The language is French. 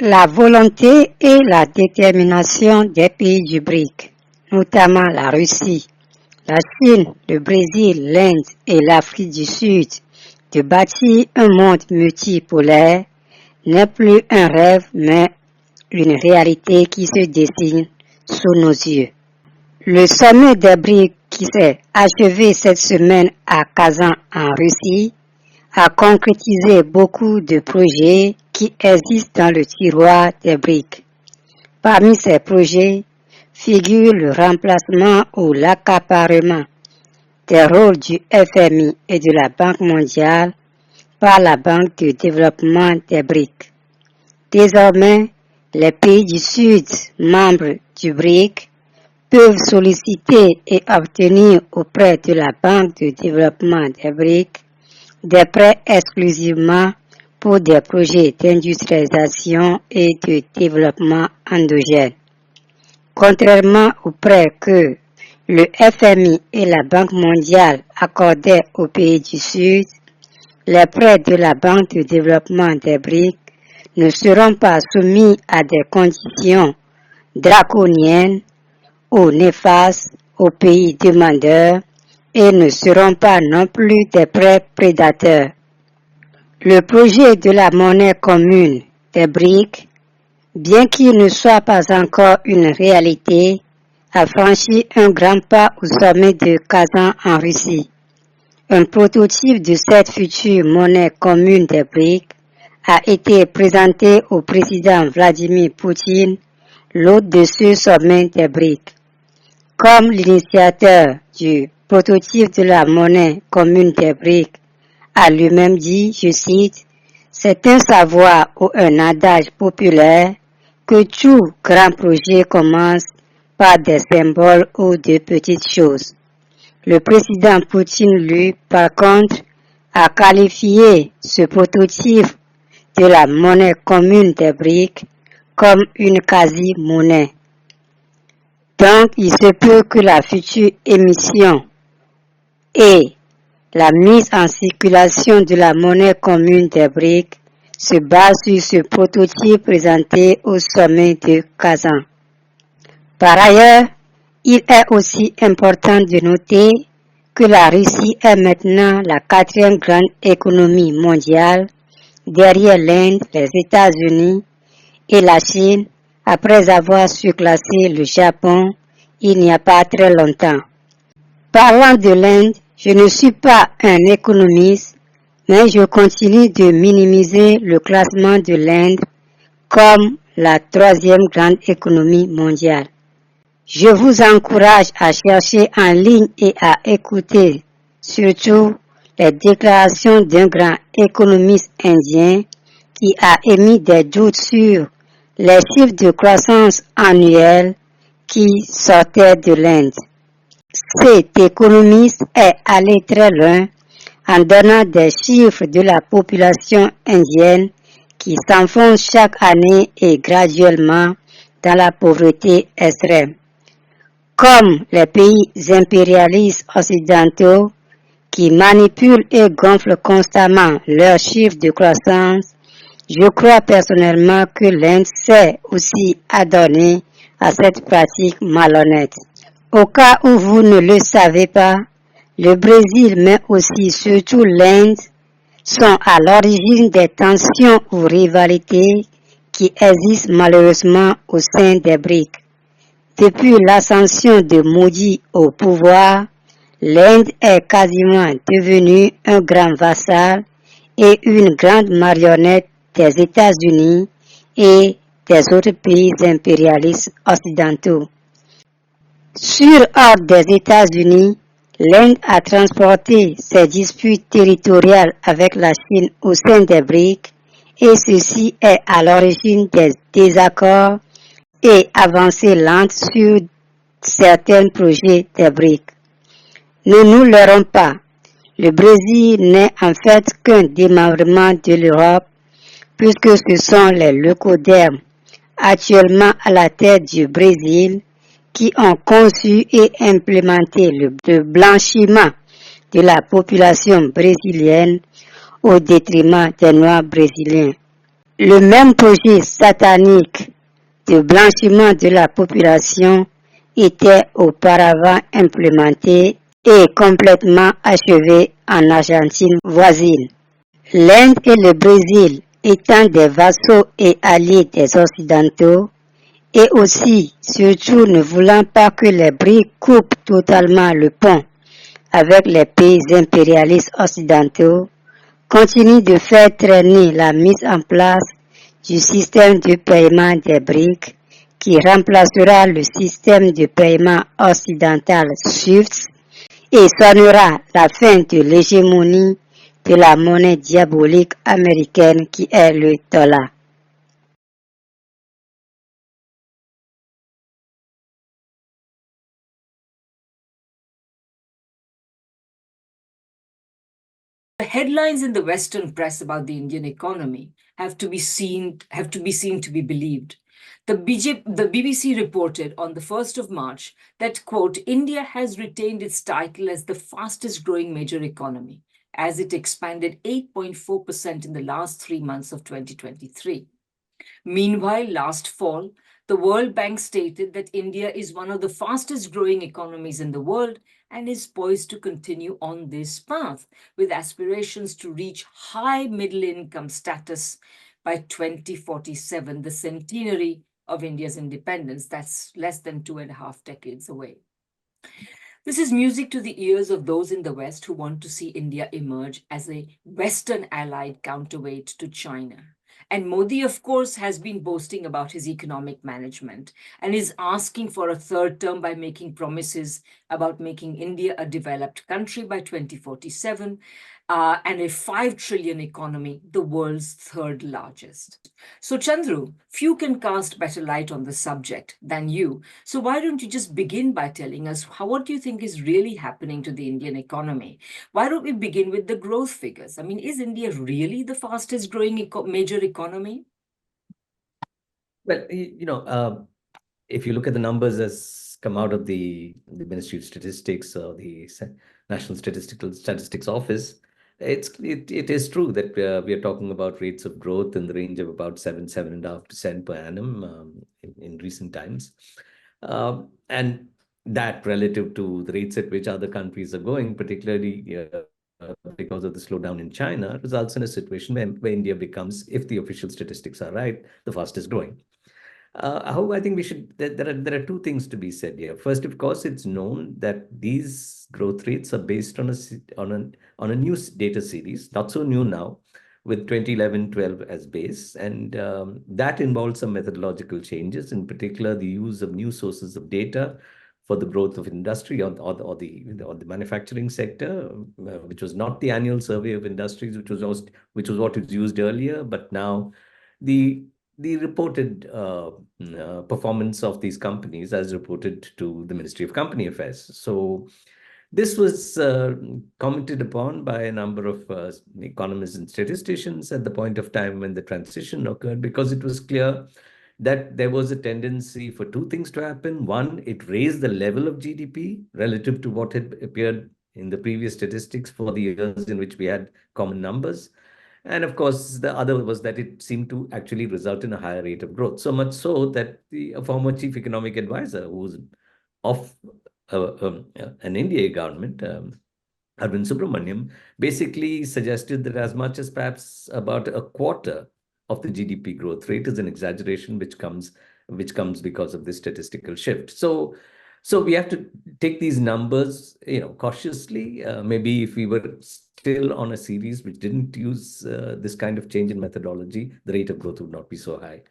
La volonté et la détermination des pays du BRIC, notamment la Russie, la Chine, le Brésil, l'Inde et l'Afrique du Sud, de bâtir un monde multipolaire n'est plus un rêve mais une réalité qui se dessine sous nos yeux. Le sommet des BRIC qui s'est achevé cette semaine à Kazan en Russie a concrétisé beaucoup de projets qui existent dans le tiroir des BRIC. Parmi ces projets figure le remplacement ou l'accaparement des rôles du FMI et de la Banque mondiale par la Banque de développement des BRIC. Désormais, les pays du Sud, membres du BRIC, peuvent solliciter et obtenir auprès de la Banque de développement des BRIC des prêts exclusivement pour des projets d'industrialisation et de développement endogène. Contrairement aux prêts que le FMI et la Banque mondiale accordaient aux pays du Sud, les prêts de la Banque de développement des BRIC ne seront pas soumis à des conditions draconiennes ou néfastes aux pays demandeurs et ne seront pas non plus des prêts prédateurs. Le projet de la monnaie commune des BRIC, bien qu'il ne soit pas encore une réalité, a franchi un grand pas au sommet de Kazan en Russie. Un prototype de cette future monnaie commune des BRIC a été présenté au président Vladimir Poutine lors de ce sommet des BRIC. Comme l'initiateur du prototype de la monnaie commune des BRIC a lui-même dit, je cite, « C'est un savoir ou un adage populaire que tout grand projet commence par des symboles ou de petites choses. » Le président Poutine, lui, par contre, a qualifié ce prototype de la monnaie commune des BRIC comme une quasi-monnaie. Donc, il se peut que la future émission et la mise en circulation de la monnaie commune des BRIC se base sur ce prototype présenté au sommet de Kazan. Par ailleurs, il est aussi important de noter que la Russie est maintenant la quatrième grande économie mondiale, derrière l'Inde, les États-Unis et la Chine, après avoir surclassé le Japon il n'y a pas très longtemps. Parlant de l'Inde, je ne suis pas un économiste, mais je continue de minimiser le classement de l'Inde comme la troisième grande économie mondiale. Je vous encourage à chercher en ligne et à écouter surtout les déclarations d'un grand économiste indien qui a émis des doutes sur les chiffres de croissance annuelle qui sortaient de l'Inde. Cet économiste est allé très loin en donnant des chiffres de la population indienne qui s'enfonce chaque année et graduellement dans la pauvreté extrême. Comme les pays impérialistes occidentaux qui manipulent et gonflent constamment leurs chiffres de croissance, je crois personnellement que l'Inde s'est aussi adonnée à cette pratique malhonnête. Au cas où vous ne le savez pas, le Brésil, mais aussi surtout l'Inde, sont à l'origine des tensions ou rivalités qui existent malheureusement au sein des BRIC. Depuis l'ascension de Modi au pouvoir, l'Inde est quasiment devenue un grand vassal et une grande marionnette des États-Unis et des autres pays impérialistes occidentaux. Sur ordre des États-Unis, l'Inde a transporté ses disputes territoriales avec la Chine au sein des BRIC et ceci est à l'origine des désaccords et avancées lentes sur certains projets des BRIC. Ne nous leurrons pas, le Brésil n'est en fait qu'un démembrement de l'Europe puisque ce sont les leucodermes actuellement à la tête du Brésil qui ont conçu et implémenté le blanchiment de la population brésilienne au détriment des Noirs brésiliens. Le même projet satanique de blanchiment de la population était auparavant implémenté et complètement achevé en Argentine voisine. L'Inde et le Brésil étant des vassaux et alliés des Occidentaux, et aussi, surtout ne voulant pas que les BRICS coupent totalement le pont avec les pays impérialistes occidentaux, continuent de faire traîner la mise en place du système de paiement des BRICS qui remplacera le système de paiement occidental SWIFT et sonnera la fin de l'hégémonie de la monnaie diabolique américaine qui est le dollar. The headlines in the Western press about the Indian economy have to be seen to be believed. The BBC reported on the 1st of March that, quote, India has retained its title as the fastest growing major economy, as it expanded 8.4% in the last 3 months of 2023. Meanwhile, last fall, the World Bank stated that India is one of the fastest growing economies in the world and is poised to continue on this path with aspirations to reach high middle income status by 2047, the centenary of India's independence. That's less than 2.5 decades away. This is music to the ears of those in the West who want to see India emerge as a Western allied counterweight to China. And Modi, of course, has been boasting about his economic management and is asking for a third term by making promises about making India a developed country by 2047 and a 5 trillion economy, the world's third largest. So, Chandru, few can cast better light on the subject than you. So, why don't you just begin by telling us what do you think is really happening to the Indian economy? Why don't we begin with the growth figures? I mean, is India really the fastest growing major economy? Well, if you look at the numbers as come out of the Ministry of Statistics or the National Statistics Office, it is true that we are talking about rates of growth in the range of about 7.5% per annum in recent times, and that relative to the rates at which other countries are going, particularly because of the slowdown in China, results in a situation where India becomes, if the official statistics are right, the fastest growing. How I think we should, there are two things to be said here. First, of course, it's known that these growth rates are based on a new data series, not so new now, with 2011-12 as base, and that involves some methodological changes, in particular the use of new sources of data for the growth of industry or the manufacturing sector, which was not the annual survey of industries, which was what was used earlier, but now the reported performance of these companies as reported to the Ministry of Company Affairs. So this was commented upon by a number of economists and statisticians at the point of time when the transition occurred, because it was clear that there was a tendency for two things to happen. One, it raised the level of GDP relative to what had appeared in the previous statistics for the years in which we had common numbers. And of course, the other was that it seemed to actually result in a higher rate of growth. So much so that the former chief economic advisor, who was of an NDA government, Arvind Subramaniam, basically suggested that as much as perhaps about a quarter of the GDP growth rate is an exaggeration, which comes because of this statistical shift. So we have to take these numbers, cautiously. Maybe if we were still on a series which didn't use this kind of change in methodology, the rate of growth would not be so high.